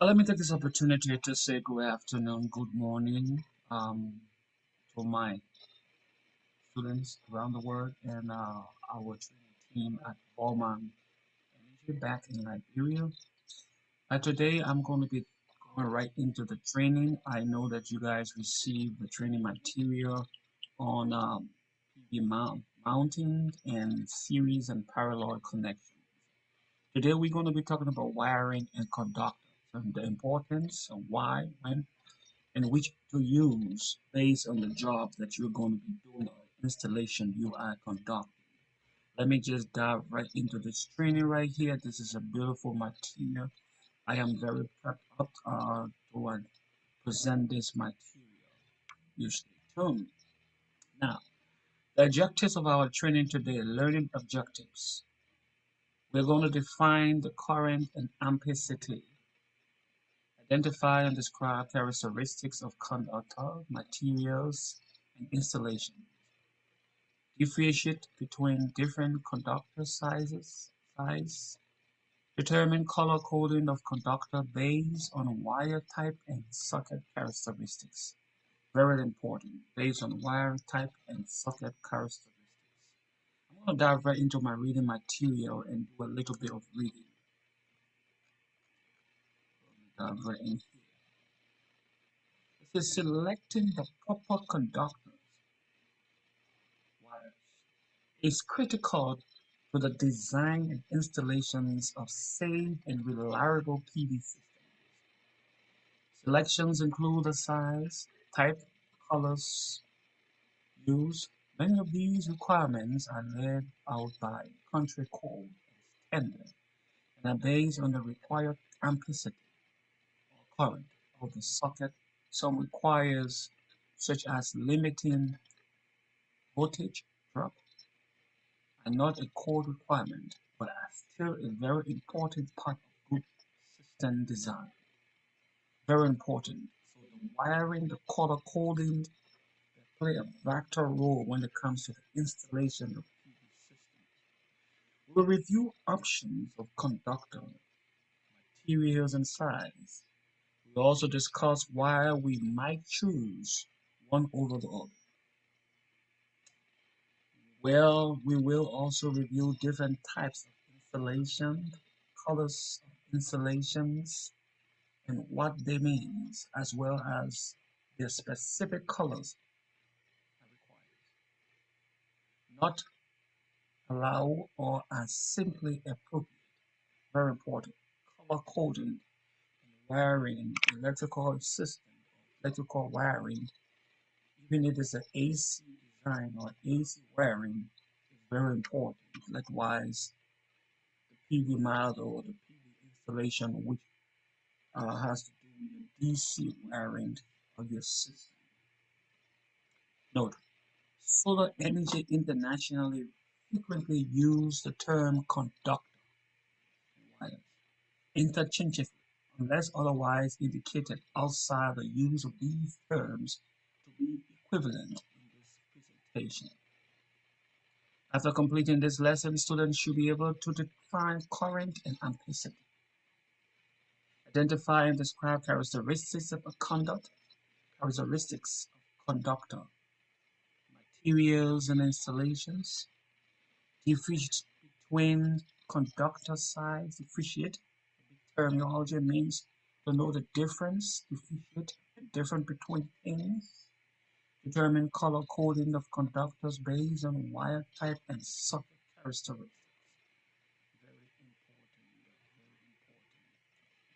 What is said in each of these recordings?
Let me take this opportunity to say good afternoon, good morning to my students around the world and our training team at Voma back in Liberia. Today, I'm going to be going right into the training. I know that you guys received the training material on PV mounting and series and parallel connection. Today, we're going to be talking about wiring and conductors and the importance and why, when, and which to use based on the job that you're going to be doing or installation you are conducting. Let me just dive right into this training right here. This is a beautiful material. I am very prepped up to present this material. You stay tuned. Now, the objectives of our training today, learning objectives. We're going to define the current and ampacity, identify and describe characteristics of conductor, materials, and installation. Differentiate between different conductor size. Determine color coding of conductor based on wire type and socket characteristics. Very important, based on wire type and socket characteristics. I'm going to dive right into my reading material and do a little bit of reading. Dive right in here. It says selecting the proper conductor wires is critical to the design and installations of safe and reliable PV systems. Selections include the size, type, colors used. Many of these requirements are laid out by country code and standard and are based on the required ampacity or current of the socket. Some requires such as limiting voltage drop are not a code requirement, but are still a very important part of good system design. Very important. So the wiring, the color coding, they play a vital role when it comes to the installation of PV systems. We'll review options of conductor, materials, and size. We'll also discuss why we might choose one over the other. Well, we will also review different types of insulation, colors of insulations, and what they mean, as well as their specific colors are required. Not allow or are simply appropriate. Very important. Color coding and wiring, electrical system, electrical wiring, even if it's an AC design or AC wiring, is very important. Likewise, the PV model or the PV installation, which has to do with the DC wiring of your system. Note, Solar Energy Internationally frequently use the term conductor wires interchangeably, unless otherwise indicated outside the use of these terms to be equivalent in this presentation. After completing this lesson, students should be able to define current and ampacity, identify and describe characteristics of a conduct, characteristics of conductor, materials and installations, differentiate between conductor size, differentiate terminology means to know the difference, differentiate the difference between things, determine color coding of conductors based on wire type and socket characteristics. Very important,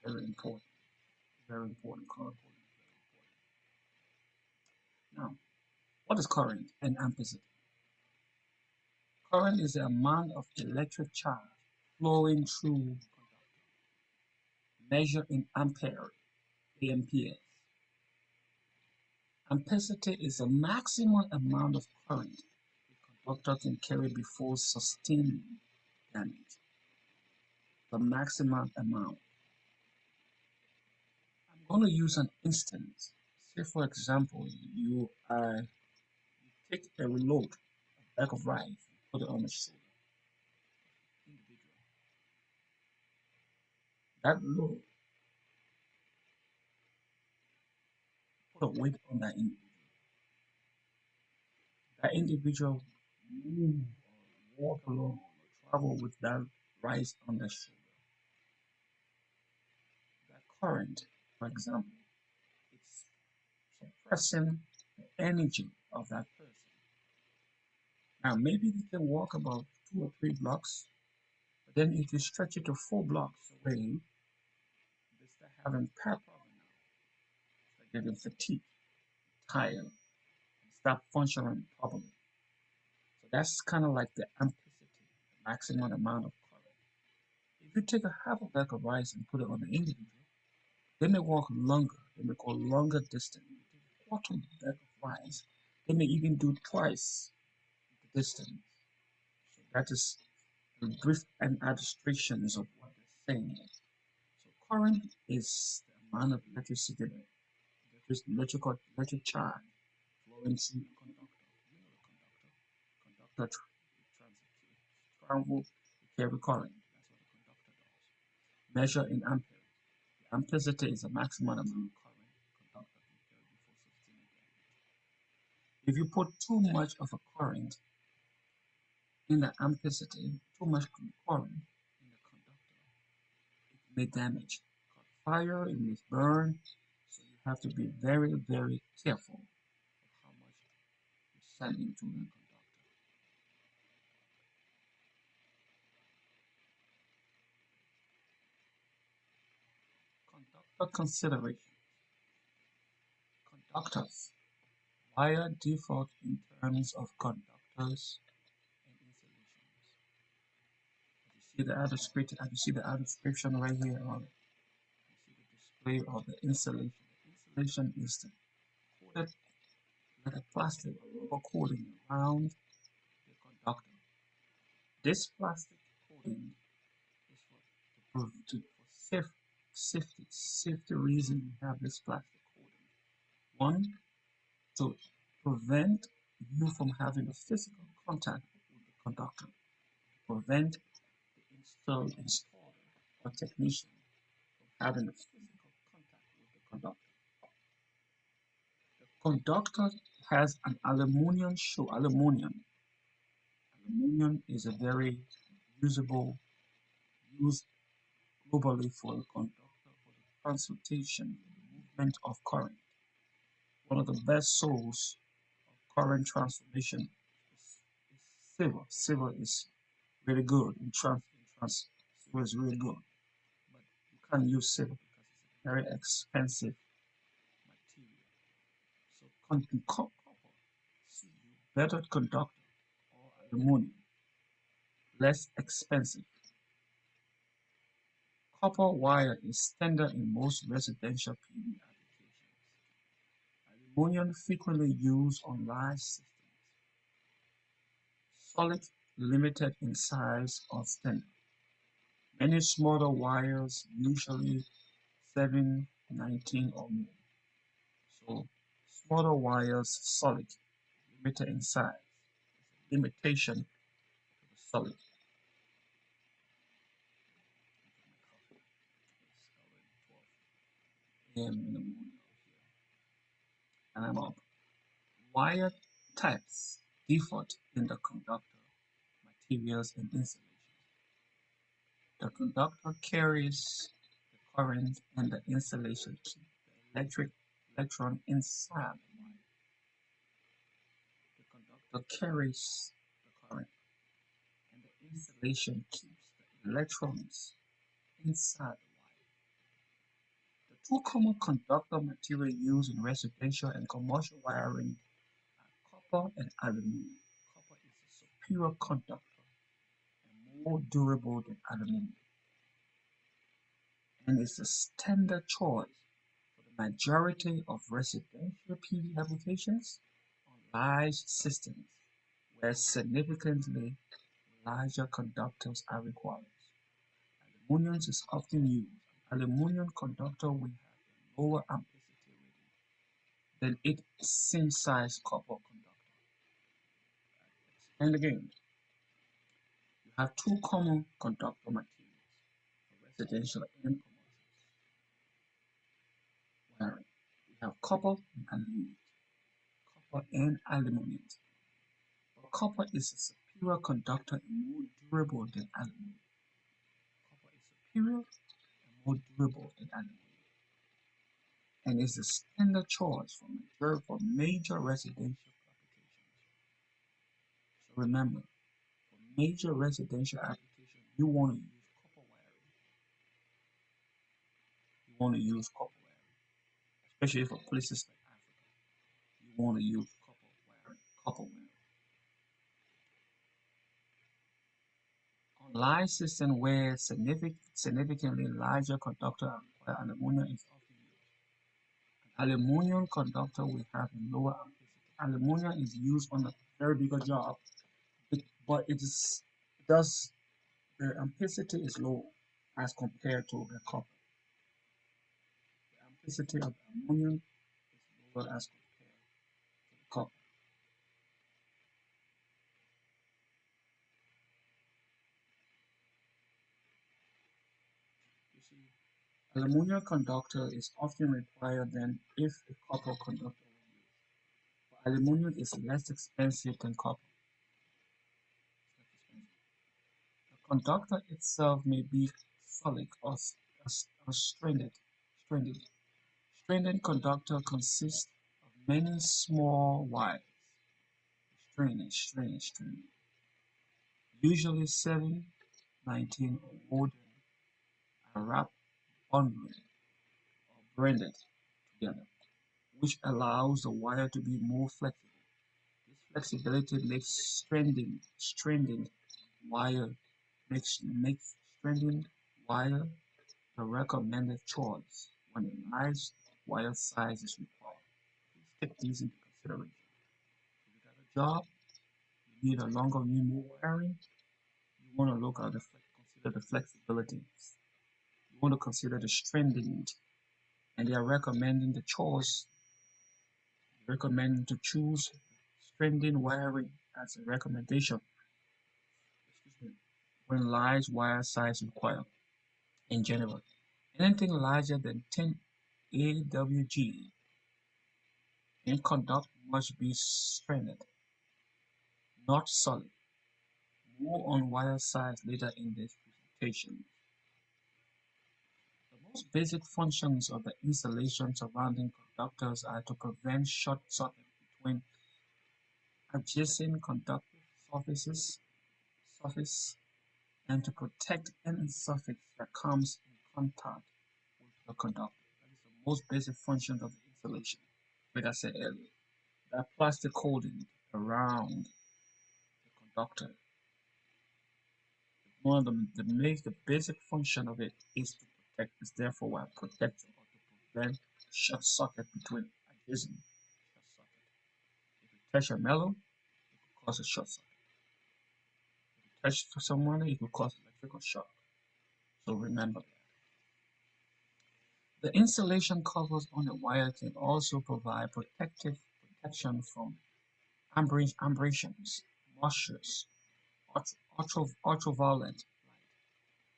very important, very important color coding. Now, what is current and ampacity? Current is the amount of electric charge flowing through measured in ampere, amperes. Ampacity is the maximum amount of current a conductor can carry before sustaining damage. The maximum amount. I'm going to use an instance. Say, for example, you take a reload, a bag of rice, and put it on a shoulder. Individual. That load put a weight on that individual. That individual move or walk along or travel with that rice on their shoulder. That current, for example, it's suppressing the energy of that person. Now, maybe they can walk about 2 or 3 blocks, but then if you stretch it to 4 blocks away, they start having power problem now. Start getting fatigued, tired, and stop functioning properly. So that's kind of like the amplicity, the maximum amount of current. If you take a half a bag of rice and put it on the individual, they may walk longer, they may go longer distance. You take a quarter bag of rice, they may even do twice the distance. So that is the brief and illustrations of what they're saying. So current is the amount of electricity, electric charge flowing through a conductor. You know the conductor. Travel carry current. That's what the conductor does. Measure in ampere. The amplicity is the maximum amount of current a conductor can carry before sustaining damage. If you put too much of a current in the amplicity, too much current in the conductor, it may damage. Cause fire, it may burn. So you have to be very, very careful of how much you send into the conductor. Conductor consideration. Conductors. Wire default in terms of conductors and insulations. As you see the other description right here on you see the display of the insulation. The insulation is the coated like a plastic or rubber coating around the conductor. This plastic coating is for safety reason we have this plastic coating. One, to prevent you from having a physical contact with the conductor, prevent the installer or technician from having a physical contact with the conductor. The conductor has an aluminum show. Aluminum is a very usable, used globally for the conductor for the transportation, the movement of current. One of the best source of current transformation is silver. Silver is really good silver is really good, but you can't use silver because it's a very expensive material. So copper, better conductor or aluminum, less expensive. Copper wire is standard in most residential PV applications. Aluminum frequently used on large systems. Solid, limited in size or standard. Many smaller wires, usually 7, 19 or more. So smaller wires, solid, limited in size. Limitation to the solid. It's already 12 a.m. in the morning and I'm up. Wire types default in the conductor, materials and insulation. The conductor carries the current and the insulation keep the electron inside the wire. The conductor carries the current and the insulation keeps the electrons inside the wire. The two common conductor materials used in residential and commercial wiring are copper and aluminum. Copper is a superior conductor and more durable than aluminum, and is the standard choice for the majority of residential PV applications on large systems where significantly larger conductors are required. Aluminum is often used. Aluminum conductor will have a lower amplicity rating than its same size copper conductor. And again, you have two common conductor materials for residential and commercial wiring. have copper and aluminum. Copper and aluminum. But copper is a superior conductor and more durable than aluminum. Copper is superior and more durable than aluminum, and is the standard choice for major residential applications. So remember, for major residential applications, you want to use copper wiring. You want to use copper wiring, especially for places like Africa. You want to use copper wiring. Copper wiring. On line systems where significantly larger conductor require aluminum is often used. Aluminum conductor will have a lower ampacity. Aluminum is used on a very bigger job, but it does the ampacity is low as compared to the copper. The ampacity of aluminum is lower as compared to the copper. You see, aluminum conductor is often required than if a copper conductor were used. But aluminum is less expensive than copper. The conductor itself may be solid or stranded. Stranded. Stranded conductor consists of many small wires, stranded, usually 7, 19, or more than are wrapped, bundled, or braided together, which allows the wire to be more flexible. This flexibility makes stranding wire makes stranding wire the recommended choice when a large wire size is required. Please take these into consideration. If you got a job, you need a longer, need more wiring, you want to look at consider the flexibility. You want to consider the stranding, and they are recommending the choice, recommending to choose stranding wiring as a recommendation, excuse me, when large wire size required. In general, anything larger than 10 AWG in conduct must be stranded, not solid. More on wire size later in this presentation. The most basic functions of the insulation surrounding conductors are to prevent short circuit between adjacent conductive surface and to protect any surface that comes in contact with the conductor. That is the most basic function of the insulation. Like I said earlier, that plastic coating around the conductor, one of the basic function of it is to protect, is therefore why protecting or to prevent short circuit between adjacent short circuit. If you touch a metal, it could cause a short circuit. If you touch someone, it could cause electrical shock. So remember that. The insulation covers on the wire can also provide protection from abrasions, moisture, ultraviolet light,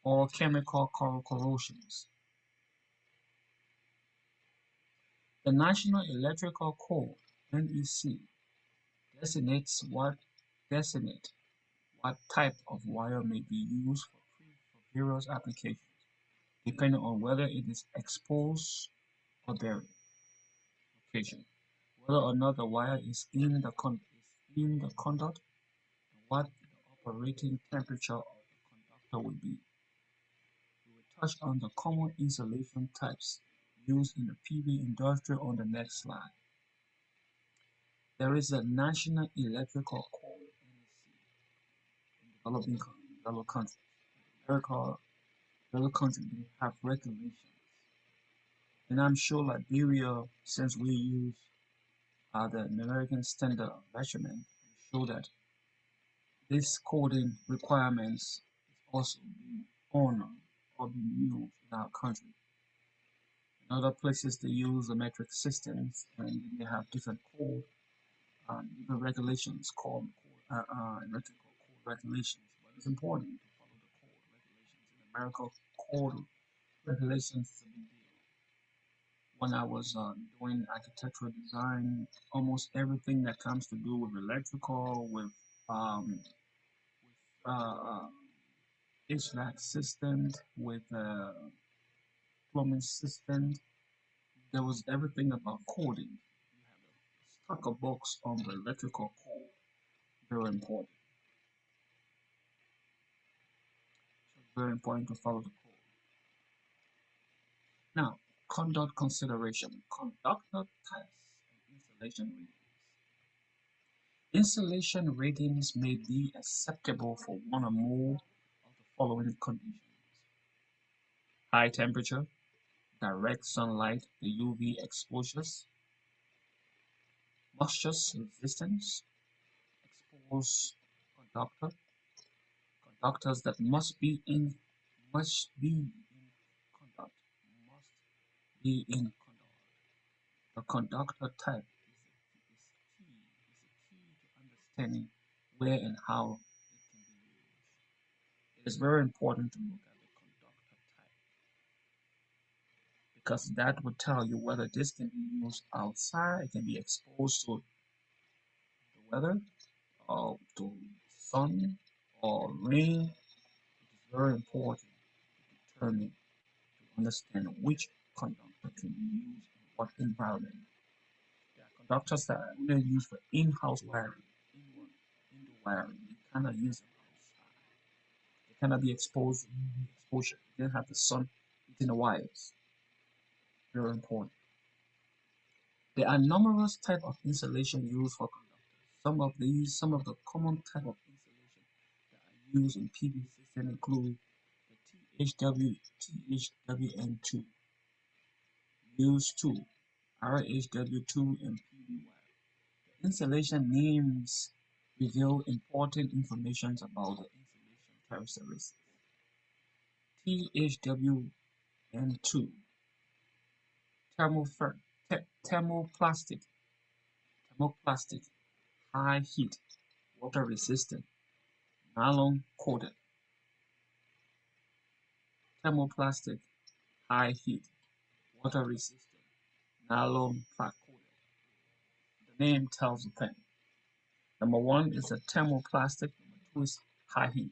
or chemical corrosions. The National Electrical Code (NEC) designates what designate what type of wire may be used for various applications, depending on whether it is exposed or buried location, whether or not the wire is in the conduct, and what the operating temperature of the conductor will be. We will touch on the common insulation types used in the PV industry on the next slide. There is a National Electrical Code (NEC) in developed countries. America, developed countries they have regulations, and I'm sure Liberia, since we use the American standard of measurement, will show that this coding requirements is also being honored or being used in our country. In other places, they use the metric systems and they have different code, different regulations called electrical code regulations. But it's important to follow the code regulations. In America, code regulations is a big deal. when I was doing architectural design, almost everything that comes to do with electrical, with um, HVAC systems, with plumbing systems, there was everything about coding. You had a stack of books on the electrical code, very important. So very important to follow the code. Now, conduct consideration, conductor types, and installation ratings. Installation ratings may be acceptable for one or more of the following conditions: high temperature, direct sunlight, the UV exposures, moisture resistance, exposed conductor, conductors that must be in conduct, must be in conduct. The conductor type is a key to understanding where and how it can be used. It is very important to look at the conductor type because that would tell you whether this can be used outside, it can be exposed to the weather, or to sun or rain. It is very important to determine, to understand which conductor can be used in what environment. There are conductors that are only used for in-house wiring, indoor wiring. You cannot use them outside. They cannot be exposed to UV exposure. You can have the sun hitting the wires. Very important. There are numerous types of insulation used for conductors. Some of the common type of insulation that are used in PV system include the THWN2, used 2, RHW2, and PV wire. The insulation names reveal important information about the insulation characteristics. THWN2, thermoplastic, thermoplastic, thermoplastic, high heat, water resistant, nylon coated. Thermoplastic, high heat, water resistant, nylon coated. The name tells the thing. Number one is a thermoplastic. Number two is high heat.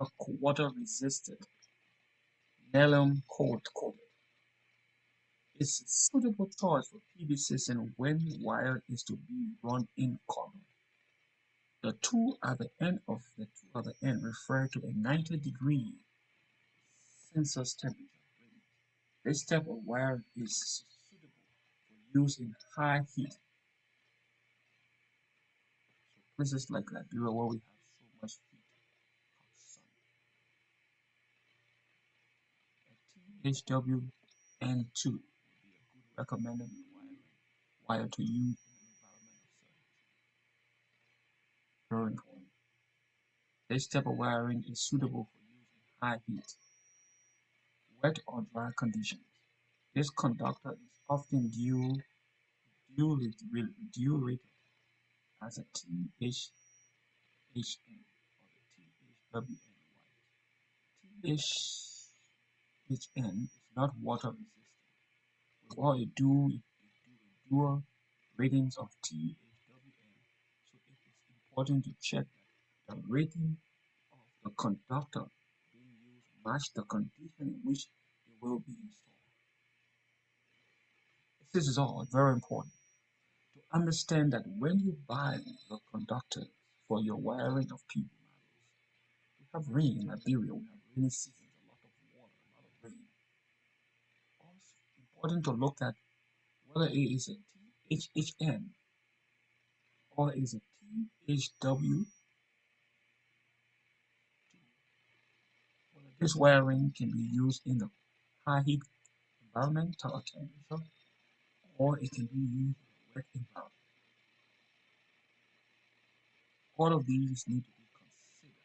It's water resistant, nylon coated. It's a suitable choice for PV system when wire is to be run in common. The two at the end refer to a 90-degree Celsius temperature. This type of wire is suitable for use in high heat. So places like Liberia where we have so much heat from sun. A THWN2 would be a good recommended wire to use in an environment of sun. Very important. This type of wiring is suitable for use in high heat, wet or dry conditions. This conductor is often dual rated as a THHN or the THWN wire. THHN is not water resistant. With all it do dual ratings of THWN, so it is important to check that the rating of the conductor being used match the condition in which it will be installed. This is all very important to understand that when you buy the conductor for your wiring of PV models, we have rain in Liberia, we have rainy seasons, a lot of water, a lot of rain. Also important to look at whether it is a THHN or is a THW. Whether this wiring can be used in the high heat environment or temperature, or it can be used in a wet environment. All of these need to be considered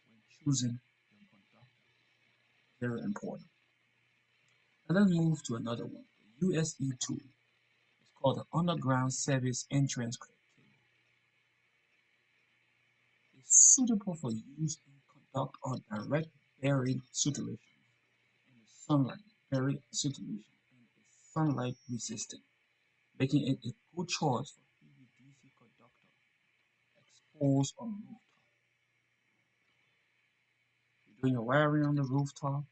when choosing your conductor. Very important. And let's move to another one. The USE2 is called the Underground Service Entrance Cable. It's suitable for use in conduct on direct bearing situation in the sunlight, bearing situation in sunlight resistant, making it a good choice for PVDC conductor exposed on rooftop. You're doing your wiring on the rooftop,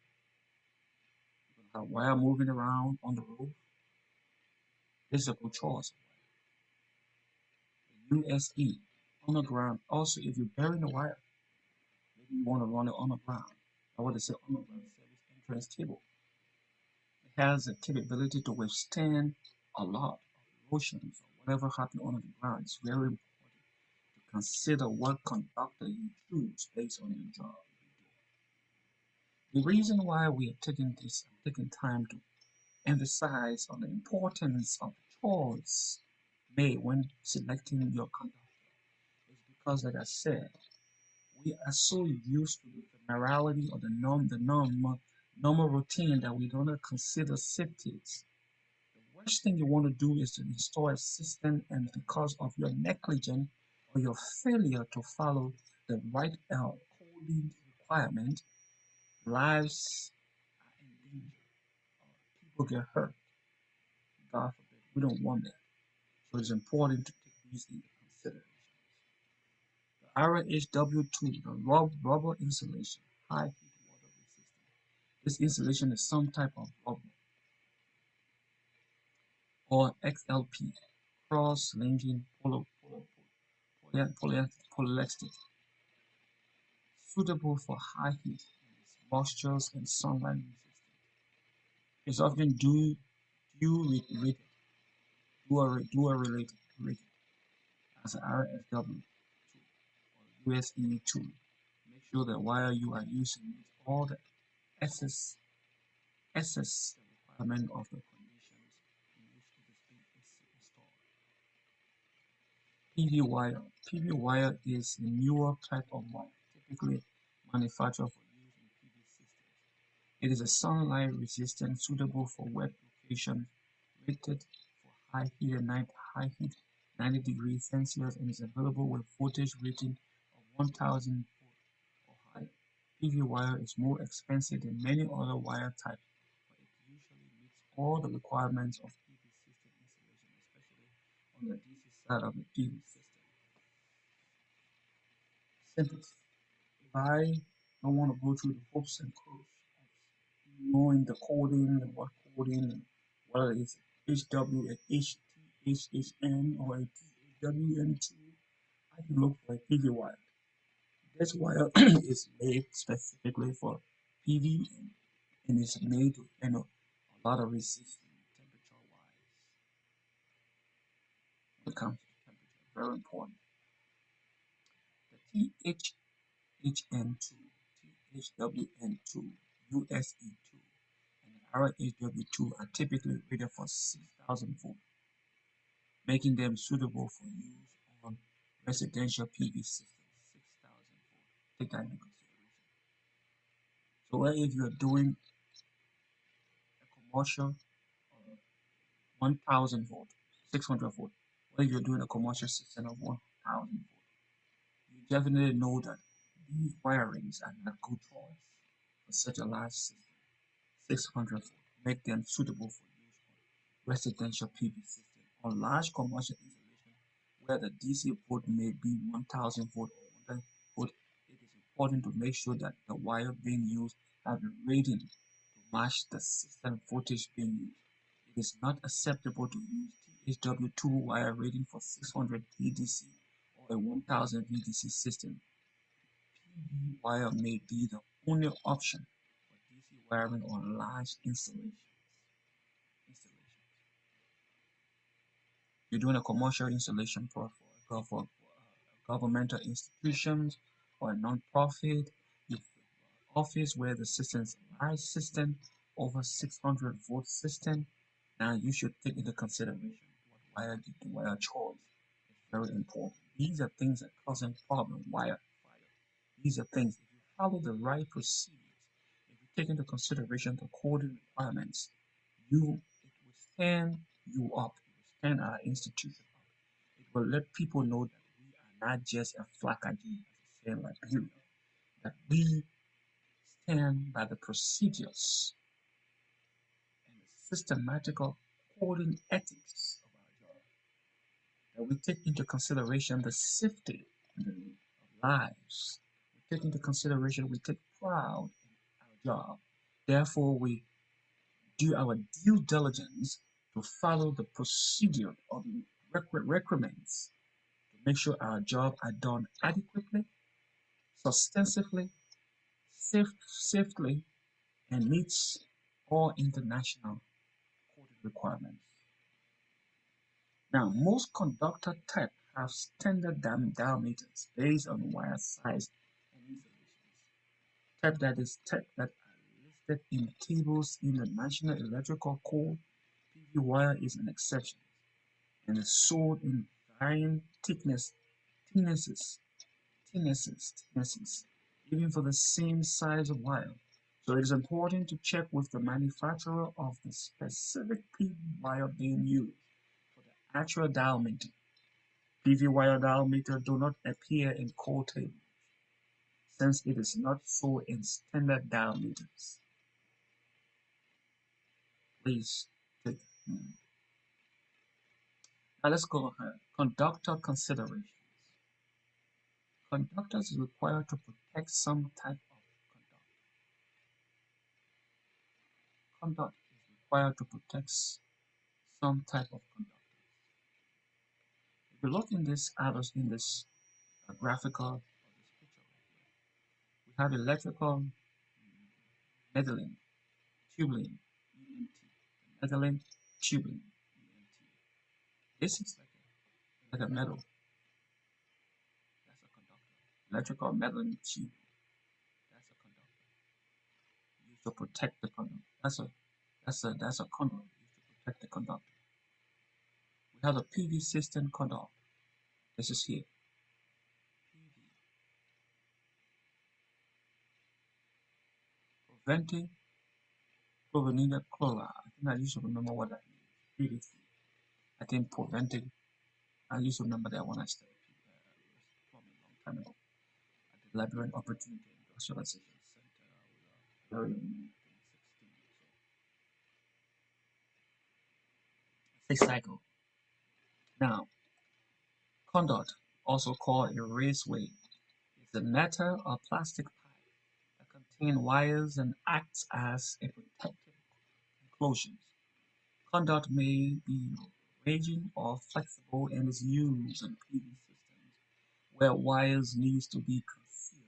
you have wire moving around on the roof. This is a good choice. The USE underground. Also, if you're burying the wire, maybe you want to run it underground. I want to say underground service entrance cable. It has the capability to withstand a lot of erosions or whatever happens under the ground. It's very important to consider what conductor you choose based on your job. The reason why we are taking time to emphasize on the importance of choice made when selecting your conductor is because, like I said, we are so used to the familiarity or normal routine that we don't consider safeties. The worst thing you want to do is to install a system, and because of your negligence or your failure to follow the right coding requirement, lives are in danger or people get hurt. God forbid. We don't want that. So it's important to take these into consideration. The RHW2, the rubber insulation, high heat water resistant. This insulation is some type of rubber or XLP, cross-linking polyester, suitable for high heat, moistures, and sunlight resistant. It's often rated as an RFW2 or USE2. Make sure the wire you are using meets all the SS requirement of the conditions in which it is being installed. PV wire. PV wire is a newer type of wire, typically manufactured for use in PV systems. It is a sunlight resistant, suitable for wet locations, rated for high heat 90 degrees Celsius, and is available with voltage rating of 1000 volt or higher. PV wire is more expensive than many other wire types, but it usually meets all the requirements of PV system installation, especially on the DC side of the PV system. Simplest. If I don't want to go through the hoops and crows of knowing the coding and what coding and whether it's HW and HTHHN or a TWN2, I can look for a PV wire. This wire is made specifically for PV and is made to handle a lot of resistance temperature wise. When it comes to temperature, very important. The THHN2, THWN2, USE2, and the RHW2 are typically rated for 6,000 volts, making them suitable for use on residential PV systems. 6,000 volts. Take that into consideration. So, where if you're doing a commercial 1,000 volt, 600 volt, where you're doing a commercial system of 1,000 volt, you definitely know that these wirings are not good choice for such a large system. 600 volt make them suitable for use on residential PV system. On large commercial installation where the DC port may be 1000 volt or 100 volt, it is important to make sure that the wire being used have a rating to match the system voltage being used. It is not acceptable to use THW2 wire rating for 600 VDC or a 1000 VDC system. PV wire may be the only option for DC wiring on large installations. You're doing a commercial installation for governmental institutions or a non-profit office where the system is a large system, over 600 volt system. Now you should take into consideration what wire you do, wire choice. It's very important. These are things that causing problem. Wire fire. These are things. If you follow the right procedures, if you take into consideration the coding requirements, it will stand you up. It will stand our institution up. It will let people know that we are not just a flakadi, as they say in Liberia, that we stand by the procedures and the systematical important ethics of our job, that we take into consideration the safety and the lives. We take into consideration, we take pride in our job. Therefore, we do our due diligence to follow the procedure of the requirements to make sure our job are done adequately, substantively, safely, and meets all international coded requirements. Now, most conductor type have standard diameters based on wire size and installations. Type that are listed in tables in the National Electrical Code. PV wire is an exception and is sold in varying thicknesses, thicknesses, even for the same size of wire. So it is important to check with the manufacturer of the specific PV wire being used for the actual diameter. PV wire diameter do not appear in code tables since it is not sold in standard diameters. Please take note. Now let's go ahead. Conductor considerations. Conductors is required to protect some type of conduct. Conduct is required to protect some type of conduct. If you look in this arrows in this graphical of this picture right here, we have electrical medaling, tubing, EMT, medaling, tubing, EMT. This is like a metal. That's a conductor. Electrical medaling tube. That's a conductor. Used to protect the conductor. That's a conductor used to protect the conductor. We have a PV system conductor. This is here. PV. Preventing chlorinated chloride. I think I used to remember what that means. PVC. I think preventing. I used to remember that when I studied plumbing a long time ago at the Labyrinth Opportunity Industrialization Center. Very 2016. So, cycle. Now, conduct, also called a raceway, is a metal or plastic pipe that contains wires and acts as a protective enclosure. Conduct may be rigid or flexible and is used in PV systems where wires need to be concealed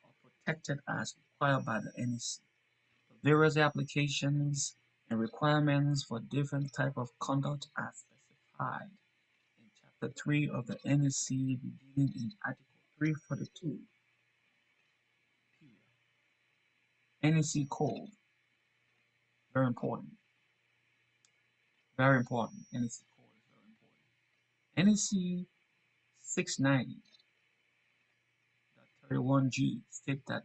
or protected as required by the NEC. The various applications and requirements for different type of conduct are specified in Chapter 3 of the NEC beginning in Article 342. NEC Code, very important. Very important. NEC Code is very important. NEC 690.31G state that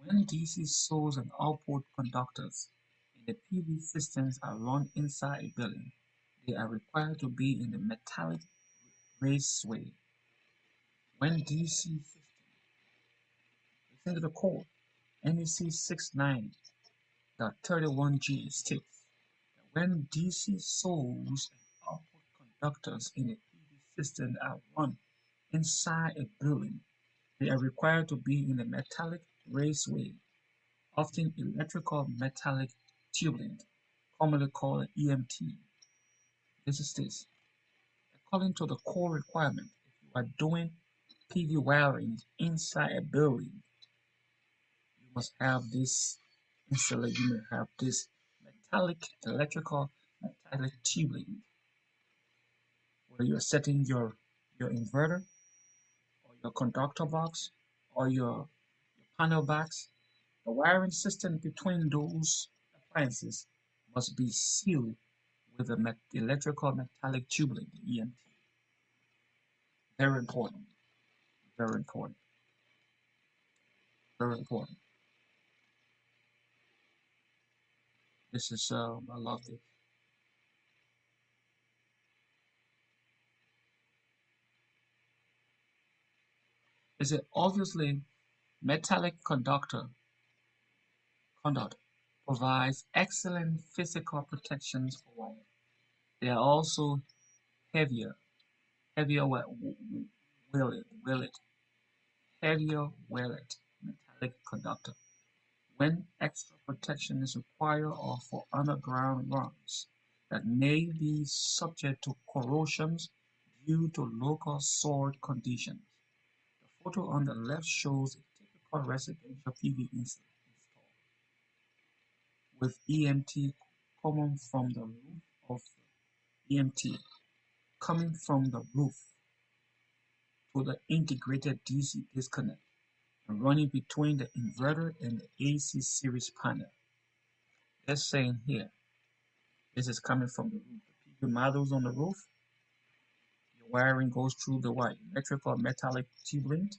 when DC source and output conductors in the PV systems are run inside a building, they are required to be in the metallic raceway. When DC system, listen to the code, NEC 690.31G states that when DC source and output conductors in a PV system are run inside a building, they are required to be in a metallic raceway, often electrical metallic tubing, commonly called EMT. This is this. According to the core requirement, if you are doing PV wiring inside a building, you must have this installation, you may have this metallic electrical metallic tubing where you're setting your inverter or your conductor box or your panel box. The wiring system between those appliances must be sealed with the electrical metallic tubing, EMT. Very important, very important, very important. This is, I love it. Is it obviously metallic conductor, conduct provides excellent physical protections for wire. They are also heavier, heavier welded, heavier welded metallic conductor. When extra protection is required or for underground runs that may be subject to corrosion due to local soil conditions. The photo on the left shows a typical residential PV install with EMT coming from the roof of EMT coming from the roof to the integrated DC disconnect and running between the inverter and the AC series panel. They're saying here, this is coming from the roof. The PV modules on the roof, your wiring goes through the white electrical metallic tubing,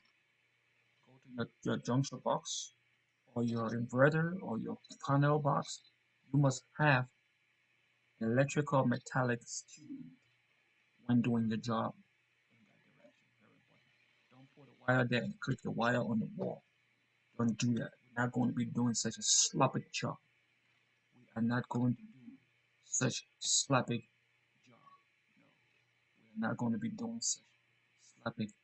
go to your junction box or your inverter or your panel box. You must have electrical metallic tubing when doing the job in that direction. Very important. Don't put a wire there and click the wire on the wall. Don't do that. We're not going to be doing such a sloppy job. We are not going to do such sloppy job. No, we are not going to be doing such sloppy job.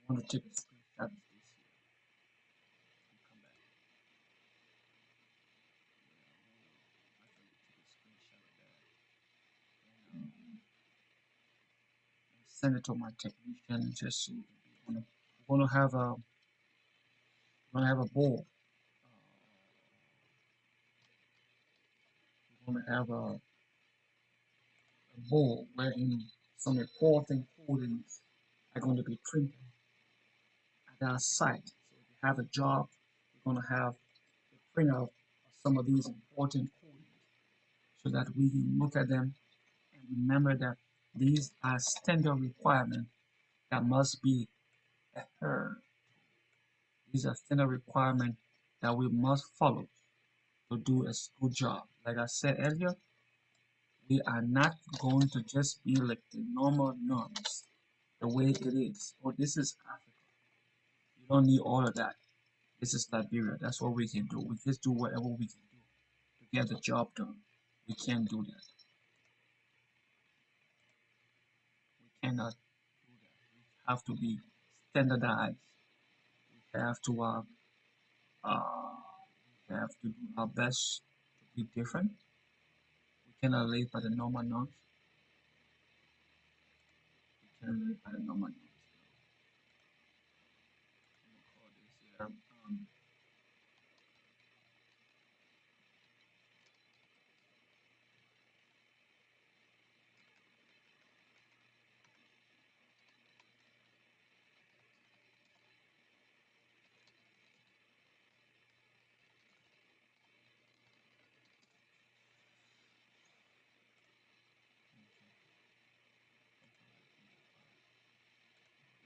I want to take a screenshot of this here and come back. I can take a screenshot of that and send it to my technician just so we can be on. We're going to have a bowl. We're going to have a bowl wherein some important codings are going to be printed at our site. So if you have a job, we're going to have a printout of some of these important codings so that we can look at them and remember that these are standard requirements that must be adhered. These are standard requirements that we must follow to do a good job. Like I said earlier, we are not going to just be like the normal norms, the way it is. Oh, this is Africa. You don't need all of that. This is Liberia. That's what we can do. We just do whatever we can do to get the job done. We can't do that. We cannot do that. We have to be standardized. We have to do our best to be different. We cannot live by the normal norms. We cannot live by the normal norms. Call this here.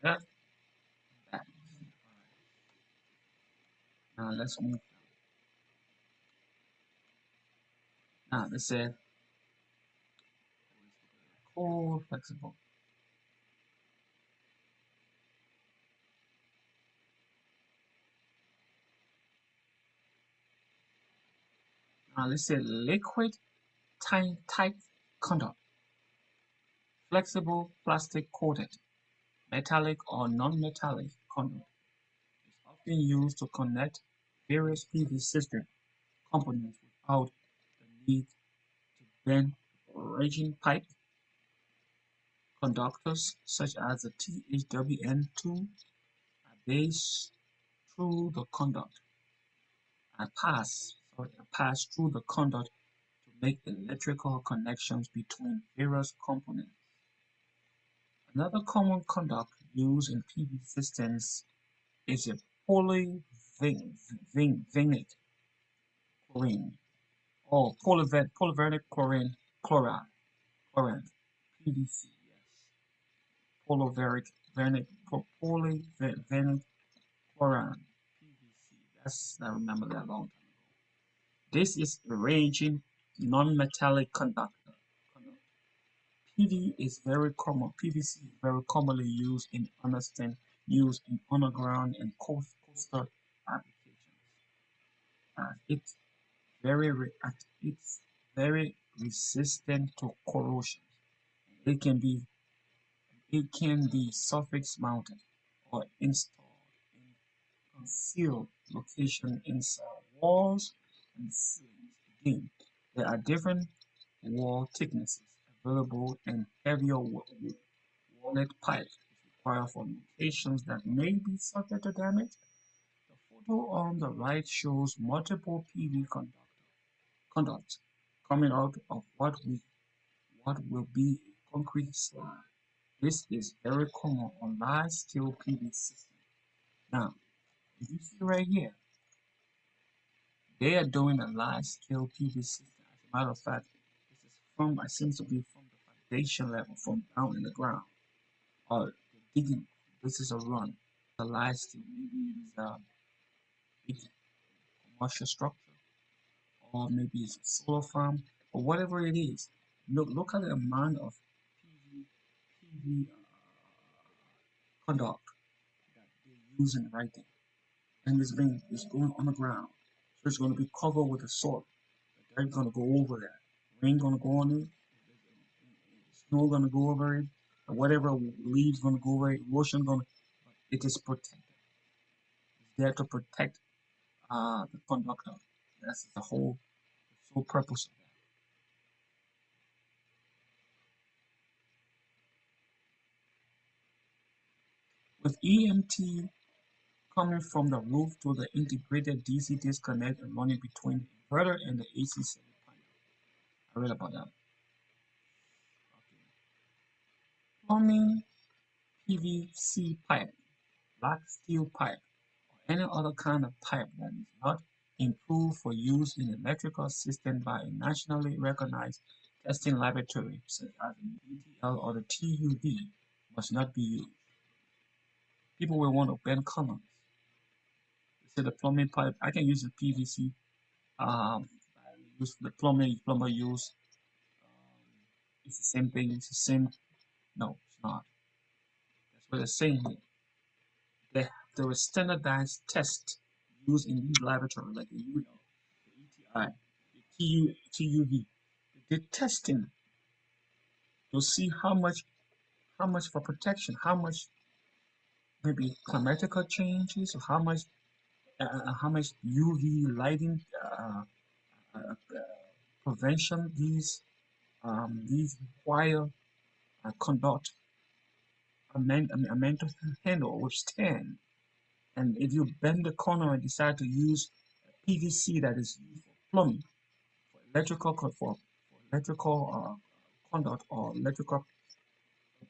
Yeah, that. Now let's move. Now let's say core flexible. Now let's say liquid tight conduct, flexible plastic coated, metallic or non-metallic conduct is often used to connect various PV system components without the need to bend raging pipe. Conductors such as the THWN2 are based through the conduct and pass through the conduct to make electrical connections between various components. Another common conduct used in PV systems is a polyvinyl chlorine or polyvinyl chloride PVC. Yes, polyvinyl chloride PVC. I remember that long time ago. This is a ranging non-metallic conductor. PVC is very commonly used in underground and coastal applications. It it's very resistant to corrosion. It can be surface mounted or installed in concealed location inside walls and ceilings. Again, there are different wall thicknesses available and heavier wallet pipes required for locations that may be subject to damage. The photo on the right shows multiple PV conducts coming out of what will be a concrete slab. This is very common on large scale PV systems. Now, if you see right here, they are doing a large scale PV system. As a matter of fact, this is from, it seems to be from the foundation level, from down in the ground, or digging. This is a run. The large scale, maybe it's a big commercial structure, or maybe it's a solar farm, or whatever it is. Look at the amount of PV conduct that they're using right there. And it's going on the ground. So it's going to be covered with the soil. The dirt going to go over that. Rain going to go on it. Snow going to go over it. And whatever leaves going to go over it. Erosion going to. It is protected. It's there to protect the conductor. That's the sole purpose of that. With EMT coming from the roof to the integrated DC disconnect and running between the inverter and the AC cell panel. I read about that. Okay. Plumbing, PVC pipe, black steel pipe, or any other kind of pipe that is not improved for use in electrical system by a nationally recognized testing laboratory such as the ETL or the TUV must not be used. People will want to bend corners. Say the plumbing pipe, I can use the PVC. I use the plumber use. It's the same thing. It's the same. No, it's not. That's what they're saying here. There was standardized tests used in these laboratories, like the UL, the ETI, the TUV. They did testing to see how much for protection, how much maybe climatical changes, or how much UV lighting prevention these require conduct are meant to handle or withstand. And if you bend the corner and decide to use PVC that is used for plumbing, for electrical conduct or electrical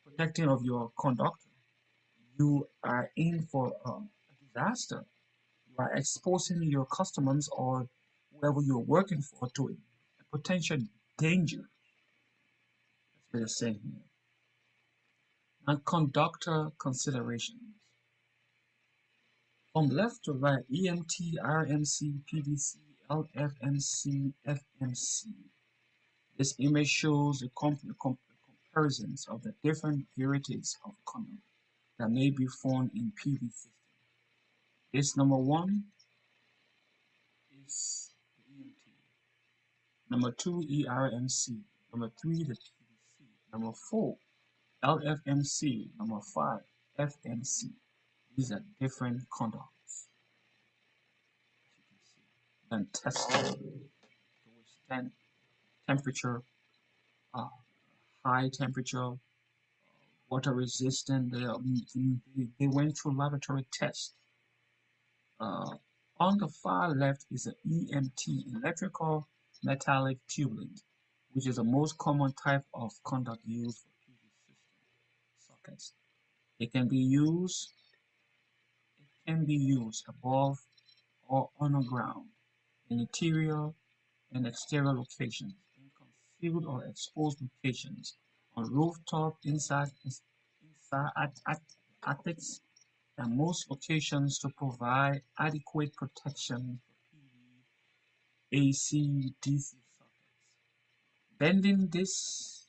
protecting of your conductor, you are in for a disaster. You are exposing your customers or whoever you're working for to a potential danger. That's what they're saying here. And conductor considerations. From left to right, EMT, RMC, PVC, LFMC, FMC. This image shows the comparisons of the different varieties of conduct that may be found in PV system. This number one is the EMT. Number two, ERMC. Number three, the PVC. Number four, LFMC. Number five, FMC. These are different conducts. Then tested to withstand temperature, uh, high temperature, water resistant. They went through laboratory tests. Uh, on the far left is an EMT, electrical metallic tubing, which is the most common type of conduct used for PV system sockets. It can be used above or underground, in interior and exterior locations, in concealed or exposed locations, on rooftop, attics, and most locations to provide adequate protection for PV, AC, DC sockets. Bending this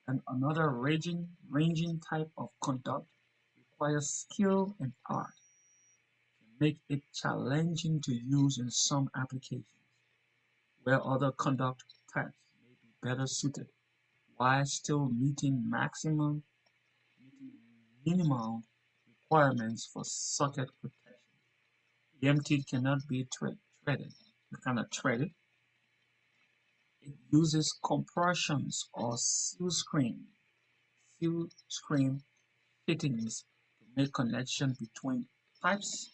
and another ranging type of conduct requires skill and art, can make it challenging to use in some applications where other conduct types may be better suited while still meeting minimal requirements for socket protection. EMT cannot be threaded. You cannot thread it. It uses compressions or seal screen fittings to make connection between pipes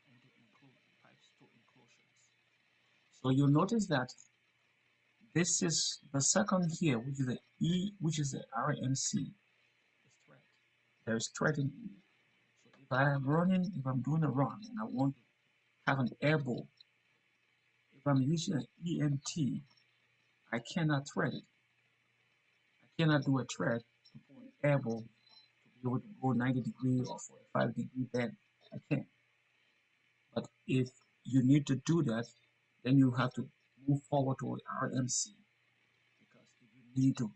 and to include pipes to enclosures. So you'll notice that this is the second here, which is the which is the RMC, is thread. There's threading in it. So if I'm doing a run and I want to have an elbow, if I'm using an EMT, I cannot thread it. I cannot do a thread to put an elbow to be able to go 90 degree or 45-degree bend. I can't. But if you need to do that, then you have to move forward to RMC because if you need to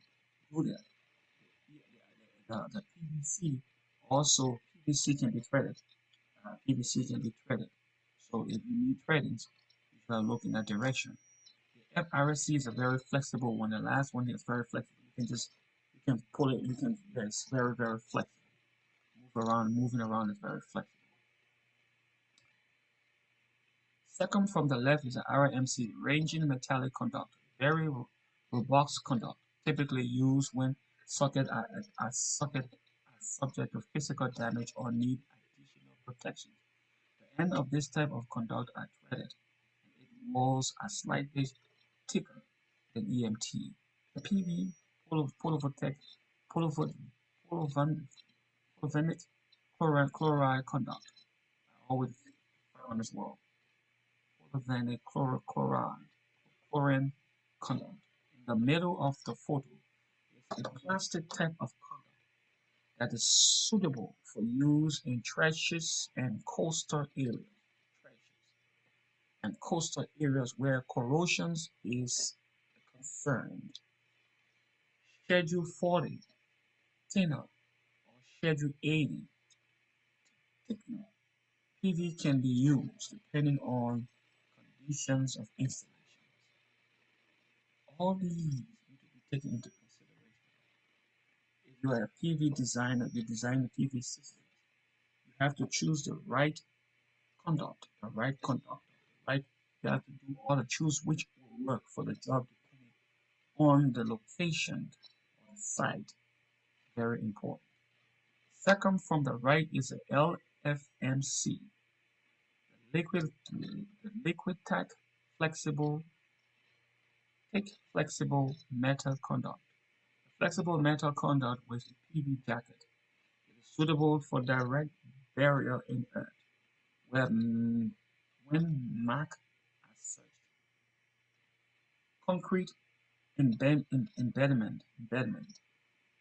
do that, the PVC also PVC can be threaded. PVC can be threaded. So if you need threadings, you are looking at direction. The FRC is a very flexible one. The last one is very flexible. You can pull it. It's very flexible. Moving around is very flexible. Second from the left is the RMC, ranging metallic conductor, very robust conductor, typically used when socket are subject to physical damage or need additional protection. The end of this type of conductor are threaded, and its walls are slightly thicker than EMT. The PV, polyvoltaic, polyvoltaic, polyvoltaic chloride conductor are always found as well. Polyvoltaic chlorine conduct. In the middle of the photo is a plastic type of conduct that is suitable for use in trenches and coastal areas. And coastal areas where corrosion is concerned. Schedule 40, thinner, or Schedule 80, thickener. PV can be used depending on conditions of installation. All these need to be taken into consideration. If you are a PV designer, you design a PV system, you have to choose the right conduct, right. You have to do all the choose which will work for the job depending on the location or the site. Very important. Second from the right is the LFMC, the liquid tight flexible thick flexible metal conduct. Flexible metal conduct with a PV jacket. It is suitable for direct burial in earth, where when marked as such. Concrete embedment,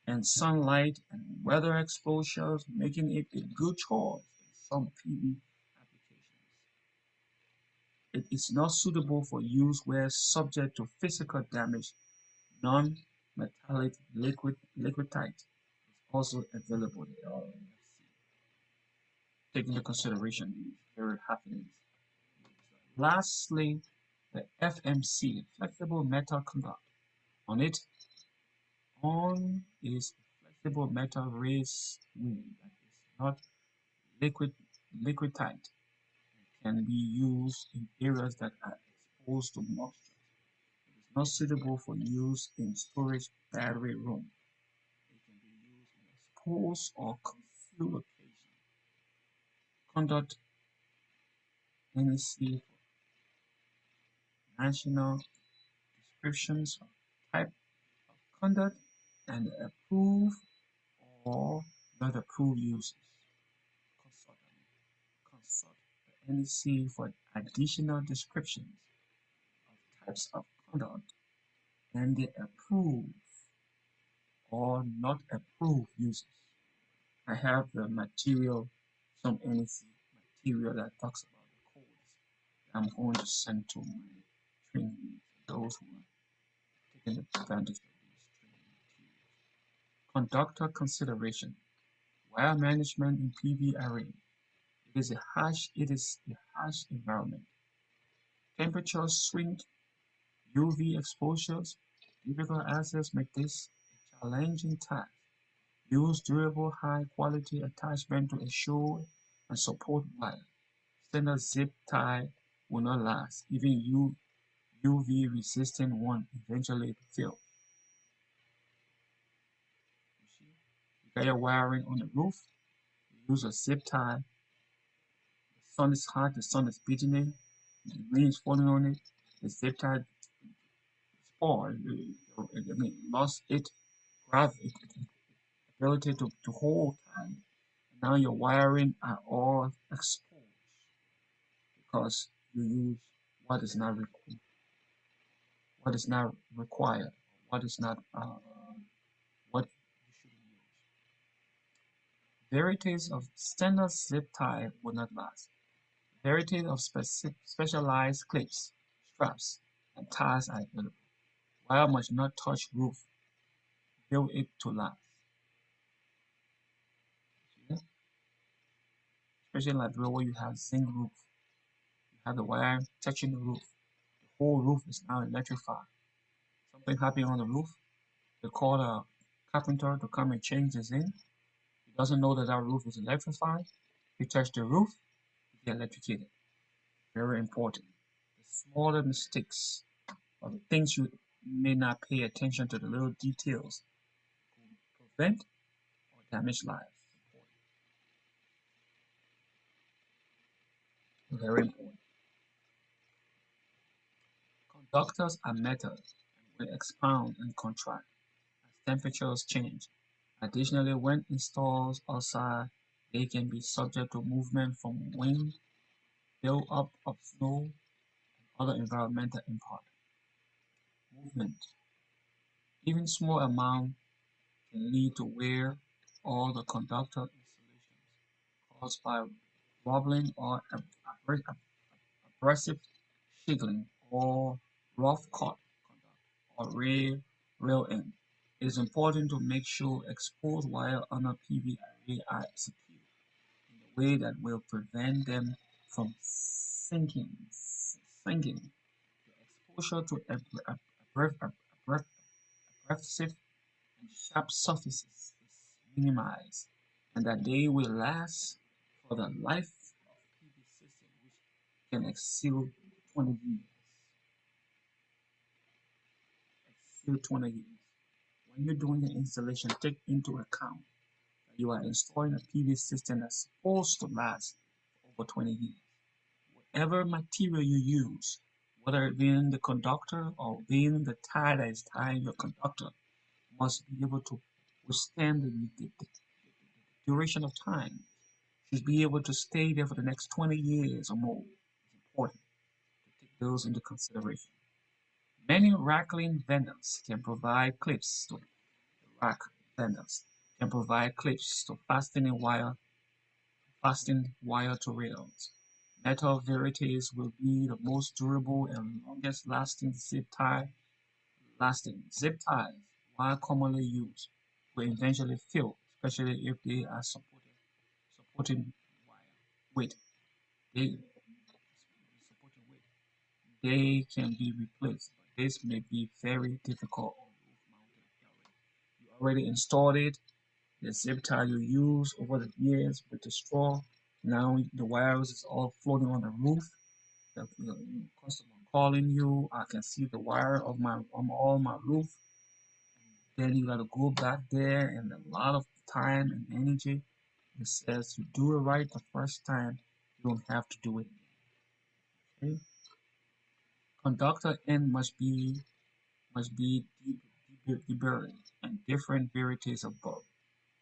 and sunlight and weather exposures, making it a good choice in some PV applications. It is not suitable for use where subject to physical damage. Non-metallic liquidite is also available. Taking into consideration these very happenings. Lastly, the FMC, flexible metal conduct. On it, on is flexible metal race wing that is not liquidite. Can be used in areas that are exposed to moisture. It is not suitable for use in storage battery room. It can be used in exposed or concealed location. Conduct NEC for national descriptions of type of conduct and approve or not approve uses. Consult the NEC for additional descriptions of types of conduct and the approve or not approve uses. I have the material, some NEC material that talks about the codes that I'm going to send to my trainees, those who are taking advantage of these training materials. Conductor consideration. Wire management in PV array. It is a harsh environment. Temperature swing UV exposures, difficult access make this a challenging task. Use durable, high-quality attachment to ensure and support wire. Standard zip tie will not last. Even UV-resistant one eventually fail. You see, you got your wiring on the roof. You use a zip tie. The sun is hot. The sun is beating it. The rain is falling on it. The zip tie spoiled. Lost its gravity ability to hold time. Now your wiring are all exposed because you use what is not what is not required, what is not what you should use. Varieties of standard zip tie will not last. Varieties of specialized clips, straps, and ties are available. Wire must not touch roof. Build it to last. Okay? Especially like where you have zinc roof, you have the wire touching the roof. The whole roof is now electrified. Something happened on the roof. They call a carpenter to come and change the zinc. He doesn't know that our roof is electrified. He touched the roof, he get electrocuted. Very important. The smaller mistakes or the things you may not pay attention to the little details prevent or damage lives. Very important. Conductors are metal and will expand and contract as temperatures change. Additionally, when installed outside, they can be subject to movement from wind, build-up of snow, and other environmental impact. Movement. Even small amount can lead to wear or the conductor installations caused by wobbling or abrasive shiggling or rough cut conduct or rail end. It is important to make sure exposed wire on a PV array are secured in a way that will prevent them from sinking. The exposure to abrasive and sharp surfaces is minimized, and that they will last for the life of PV system, which can exceed 20 years. Exceed 20 years. When you're doing the installation, take into account that you are installing a PV system that's supposed to last for over 20 years. Whatever material you use, whether it being the conductor or being the tie that is tying your conductor, must be able to withstand the duration of time. Should be able to stay there for the next 20 years or more. It's important to take those into consideration. Many rackling vendors can provide clips to rack vendors can provide clips to fasten wire to rails. Metal varieties will be the most durable and longest lasting zip ties, while commonly used, will eventually fail, especially if they are supporting wire weight. They supporting weight. They can be replaced, but this may be very difficult on roof-mounted array. You already installed it. The zip tie you use over the years with the straw. Now the wires is all floating on the roof. The customer calling you. I can see the wire of my on all my roof. Then you gotta go back there and a lot of time and energy. It says to do it right the first time, you don't have to do it again. Okay? Conductor end must be deburred, and different varieties of both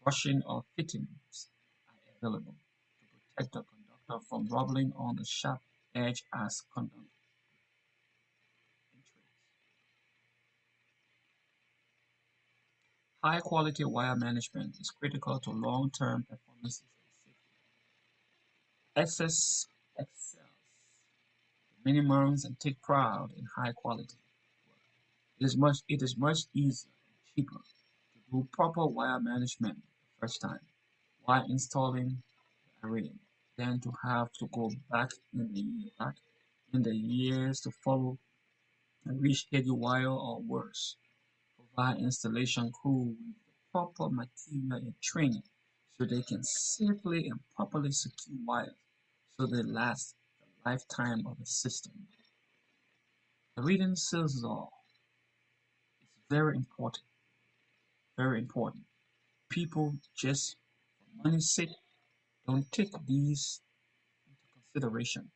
brushing or fittings are available to protect the conductor from rubbling on the sharp edge as conductor entries. High quality wire management is critical to long-term performance and safety. Excess excels the minimums and take pride in high quality. It is much easier and cheaper to do proper wire management the first time while installing the array than to have to go back in the years to follow and reach heavy wire or worse. Provide installation crew with the proper material and training so they can safely and properly secure wires so they last the lifetime of the system. The reading seals law is very important, very important. People just for money's sake don't take these into consideration.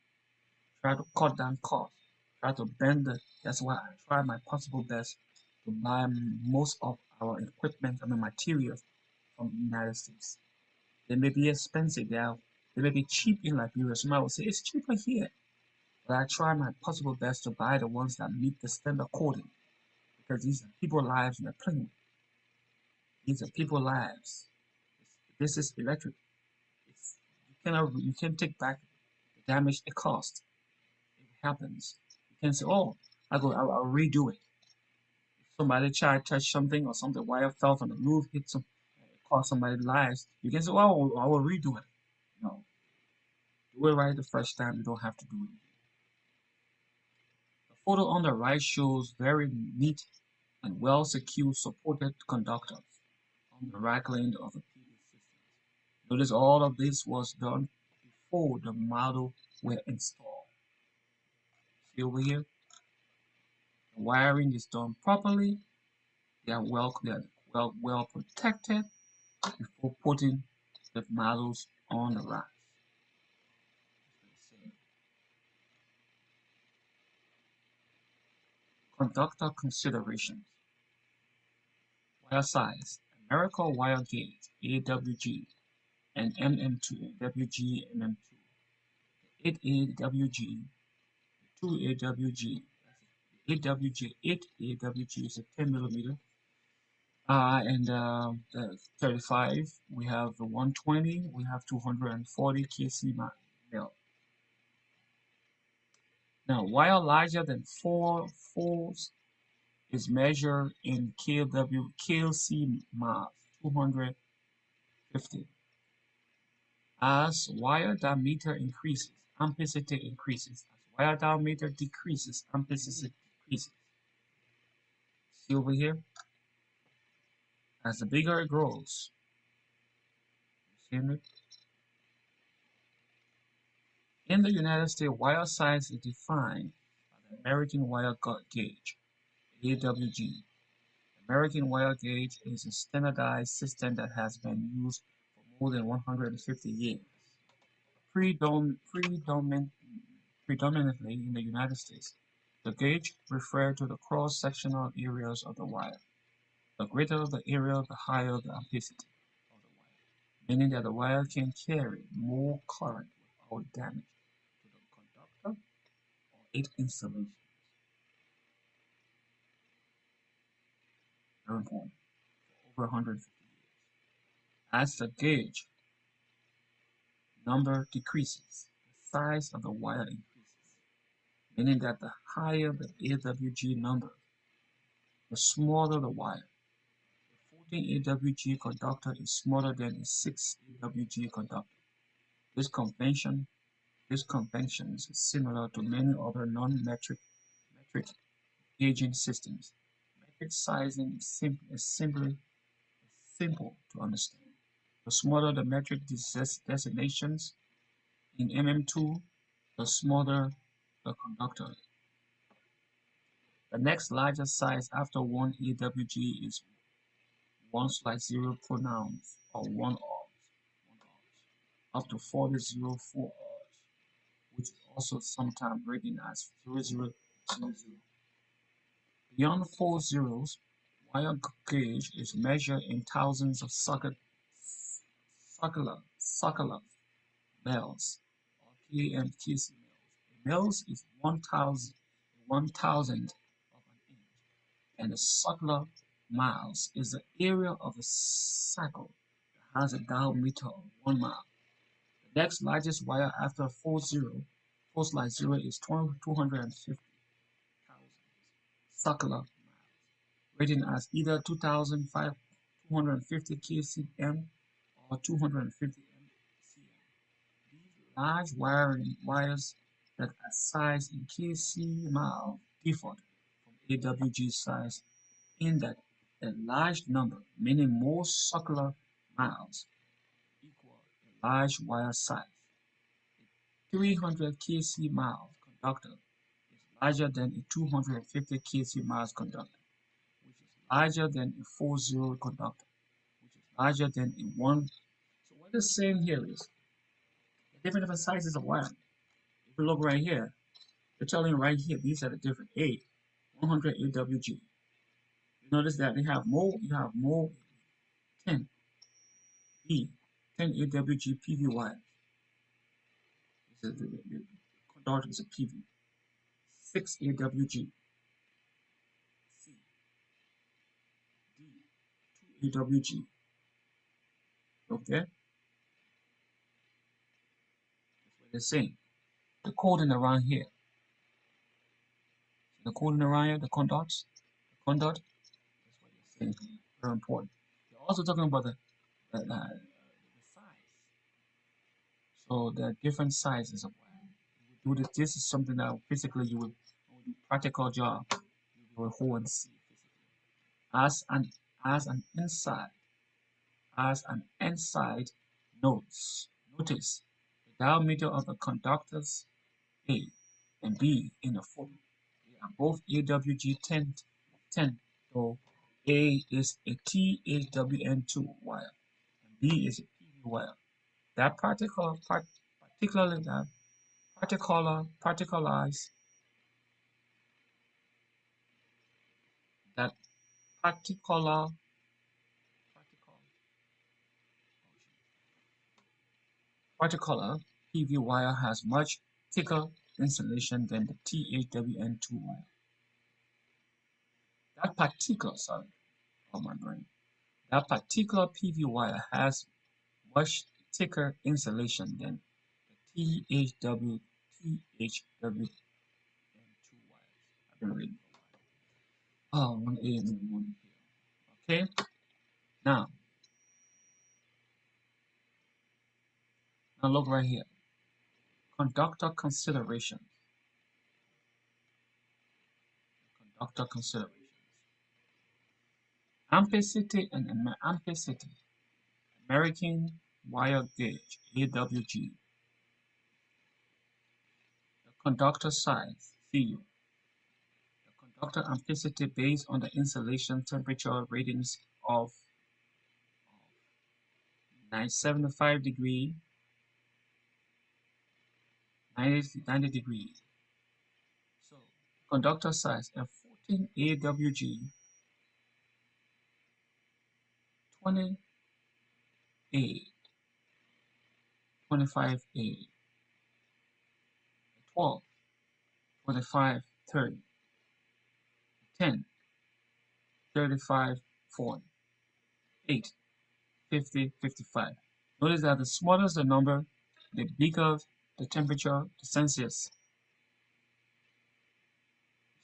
Try to cut down costs. Try to bend the. That's why I try my possible best to buy most of our equipment and the materials from the United States. They may be expensive. They may be cheap in Liberia. Somebody will say it's cheaper here. But I try my possible best to buy the ones that meet the standard coding because these are people lives we're playing with. These are people lives. This is electric. It's, you can't take back the damage it caused. It happens. You can't say, oh, I'll redo it. If somebody tried to touch something or something, wire fell from the roof, hit some, caused somebody's lives, you can say, oh, I will redo it. No, do it right the first time. You don't have to do it. The photo on the right shows very neat and well-secured supported conductors on the rack lane of the PV system. Notice all of this was done before the model were installed. See over here, the wiring is done properly. They are well protected before putting the models on the rack. Conductor considerations. Wire size. Americal wire gauge AWG and MM2 WG MM2. 8AWG, 2AWG, 8WG, 8AWG is a 10 millimeter. And the 35, we have the 120, we have 240 kc mil. Now, wire larger than 4 volts is measured in kc miles, 250. As wire diameter increases, ampacity increases. As wire diameter decreases, ampacity decreases. See over here? As the bigger it grows, see it? In the United States, wire size is defined by the American Wire Gauge, AWG. American Wire Gauge is a standardized system that has been used for more than 150 years. Predominantly in the United States, the gauge refers to the cross-sectional areas of the wire. The greater the area, the higher the ampacity of the wire, meaning that the wire can carry more current without damage to the conductor or its insulation. Very important. For over 150 years. As the gauge number decreases, the size of the wire increases, meaning that the higher the AWG number, the smaller the wire. A 14 AWG conductor is smaller than a 6 AWG conductor. This convention is similar to many other non-metric metric gauging systems. Metric sizing is simple to understand. The smaller the metric designations in MM2, the smaller the conductor. The next largest size after 1 AWG is 1/0 pronouns or 1 oz, up to 4004 oz, which is also sometimes written as 0000. Beyond 4 zeros, wire gauge is measured in thousands of circular bells, or PAMTC mills. A mills is 1,000th of an inch, and a circular miles is the area of a cycle that has a diameter of 1 mile. The next largest wire after 4/0 is 250,000 circular miles, rated as either 2,250 kcm or 250 mcm. These large wires that are sized in kc mile default AWG size in that a large number, meaning more circular miles, equal a large wire size. 300 kc miles conductor is larger than a 250 kc miles conductor, which is larger than a 40 conductor, which is larger than a 1. So what it's saying here is the different sizes of wire. If you look right here, they're telling you right here, these are the different 100 AWG. You notice that you have more 10 E, 10 AWG PV wire. The conductor is a PV. 6 AWG, C, D, 2 AWG. Okay, that's what they're saying. The coding around here, the coding around here, the conduct, that's what they're saying. Very important. They're also talking about the size. So there are different sizes of wire. Do this. This is something that physically you will do practical job. You will hold and see physically. As an as an inside notes. Notice the diameter of the conductors A and B in the photo. They are both AWG 10, though A is a THWN2 wire and B is a PV wire. That particularly that particularize that particular particular PV wire has much thicker insulation than the THWN2 wire. That particular, sorry, oh my brain. That particular PV wire has much thicker insulation than the THWN2 wires. I've been reading. Oh, 1A and 1 here. Okay, now look right here. Conductor considerations. Conductor considerations. Ampacity and ampacity. American wire gauge AWG. The conductor size CU. The conductor ampacity based on the insulation temperature ratings of 975 degree, 90 degrees. So conductor size F14 AWG 20A 25A 12 25 30 10 35 40 8 50 55. Notice that the smaller the number, the bigger the temperature, the Celsius.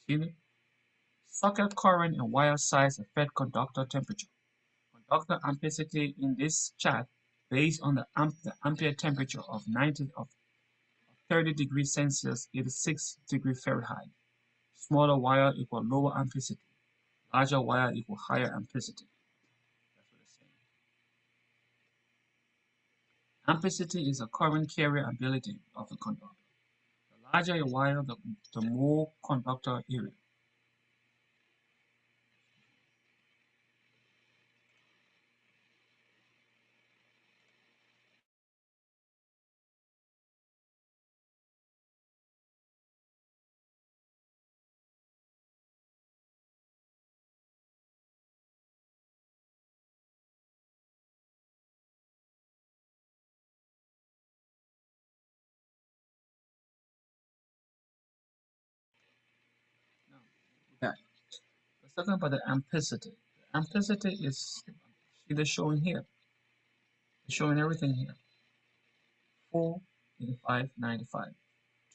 See it? Socket current and wire size affect conductor temperature. Conductor ampacity in this chart based on the ampere temperature of 30 degrees Celsius, 86 degrees Fahrenheit. Smaller wire equal lower ampacity. Larger wire equal higher ampacity. That's what it's saying. Ampacity is the current carrier ability of the conductor. The larger a wire, the more conductor area. Now, yeah, let's talk about the ampacity. The ampacity is either showing here. It's showing everything here. 4, 85, 95,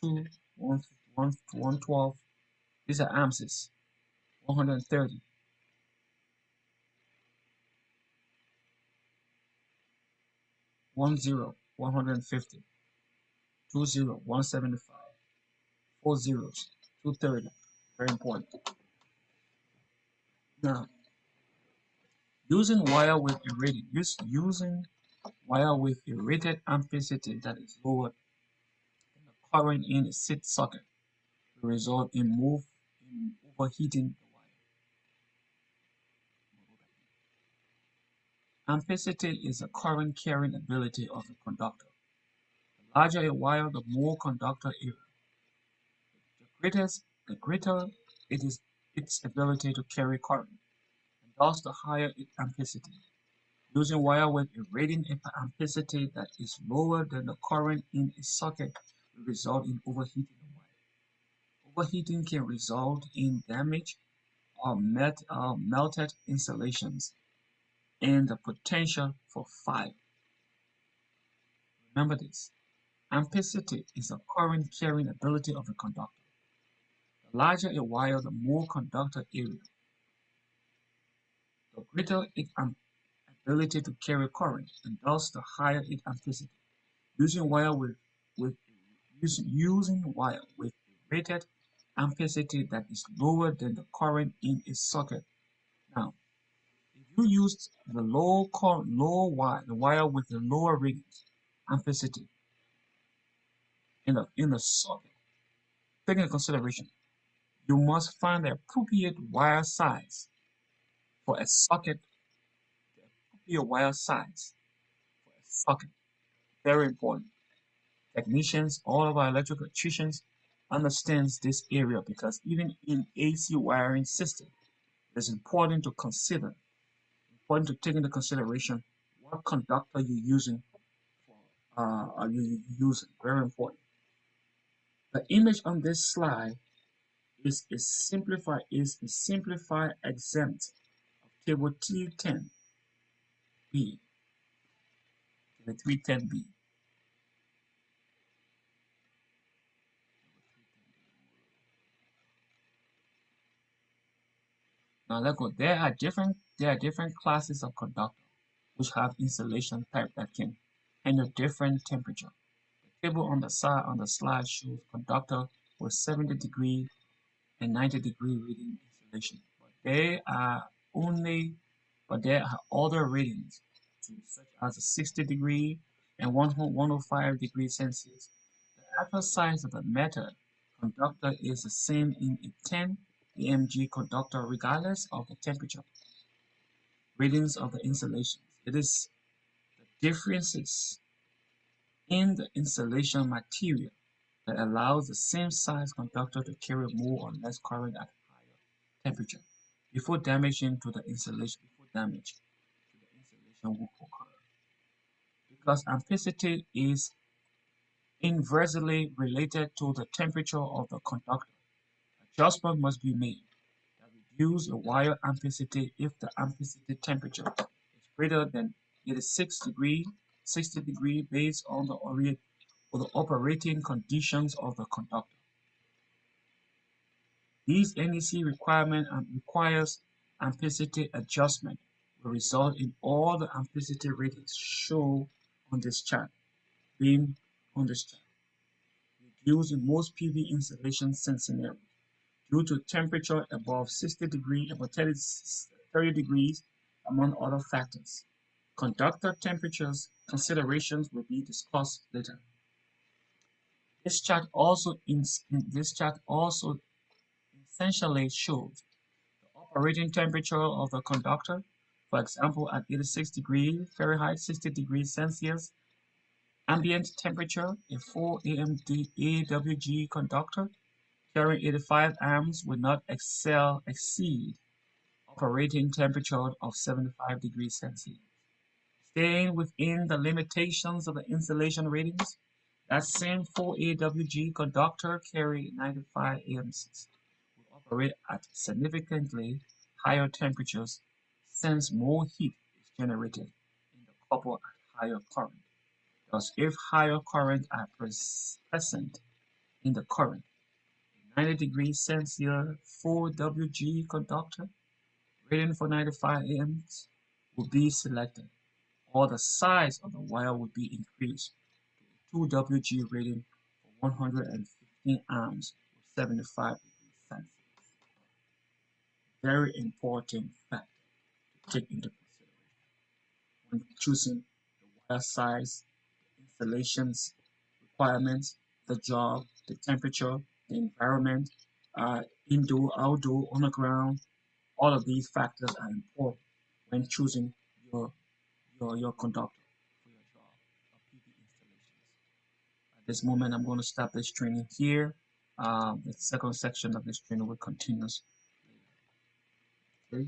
2, 151, 112. These are amps. 130. 10, 150. 20, 175. 40, 230. Very important. Now, using wire with a rating, using wire with a rated ampacity that is lower than the current in a seed socket will result in overheating the wire. Ampacity is the current carrying ability of the conductor. The larger a wire, the more conductor area. The greater it is its ability to carry current, and thus the higher its ampacity. Using wire with a rating ampacity that is lower than the current in a socket will result in overheating the wire. Overheating can result in damage or melted insulations and the potential for fire. Remember this. Ampacity is the current carrying ability of the conductor. The larger a wire, the more conductor area. The greater its ability to carry current, and thus the higher its ampacity. Using wire with using wire with a rated ampacity that is lower than the current in a socket. Now, if you used the the wire with the lower readings ampacity in the socket, taking into consideration, you must find the appropriate wire size for a socket. The appropriate wire size for a socket, very important. Technicians, all of our electrical electricians understands this area because even in AC wiring system, it's important to take into consideration what conductor you're using are you using. Very important. The image on this slide is a simplified exempt of table 310B. Table 310B. Now let's go. There are different classes of conductor which have insulation type that can handle different temperature. The table on the side on the slide shows conductor with 70-degree and 90-degree reading insulation. Only but there are other readings too, such as 60 and 105 degrees Celsius. The actual size of the metal conductor is the same in a 10 AMG conductor regardless of the temperature readings of the insulations. It is the differences in the insulation material that allows the same size conductor to carry more or less current at higher temperature before damage to the insulation will occur. Because ampacity is inversely related to the temperature of the conductor, adjustment must be made that reduce a wire ampacity if the ampacity temperature is greater than 86 60 degree based on the operating conditions of the conductor. These NEC requires ampacity adjustment will result in all the ampacity ratings shown on this chart being on this chart, used in most PV installation scenarios due to temperature above 30 degrees, among other factors. Conductor temperatures considerations will be discussed later. This chart also essentially shows the operating temperature of the conductor. For example, at 86 degrees Fahrenheit, 60 degrees Celsius, ambient temperature, a 4 AMD AWG conductor carrying 85 amps will not exceed operating temperature of 75 degrees Celsius. Staying within the limitations of the insulation ratings, that same 4AWG conductor carrying 95 amps will operate at significantly higher temperatures since more heat is generated in the couple at higher current. Thus, if higher current are present in the current, a 90 degrees Celsius 4WG conductor rating for 95 amps will be selected, or the size of the wire will be increased to a 2WG rating for 115 amps with 75 degrees Celsius. very important factor to take into consideration when choosing the wire size, installations, requirements, the job, the temperature, the environment, indoor, outdoor, on the ground. All of these factors are important when choosing your your conductor for your job or PV installations. At this moment, I'm going to stop this training here. The second section of this training will continue later. Okay.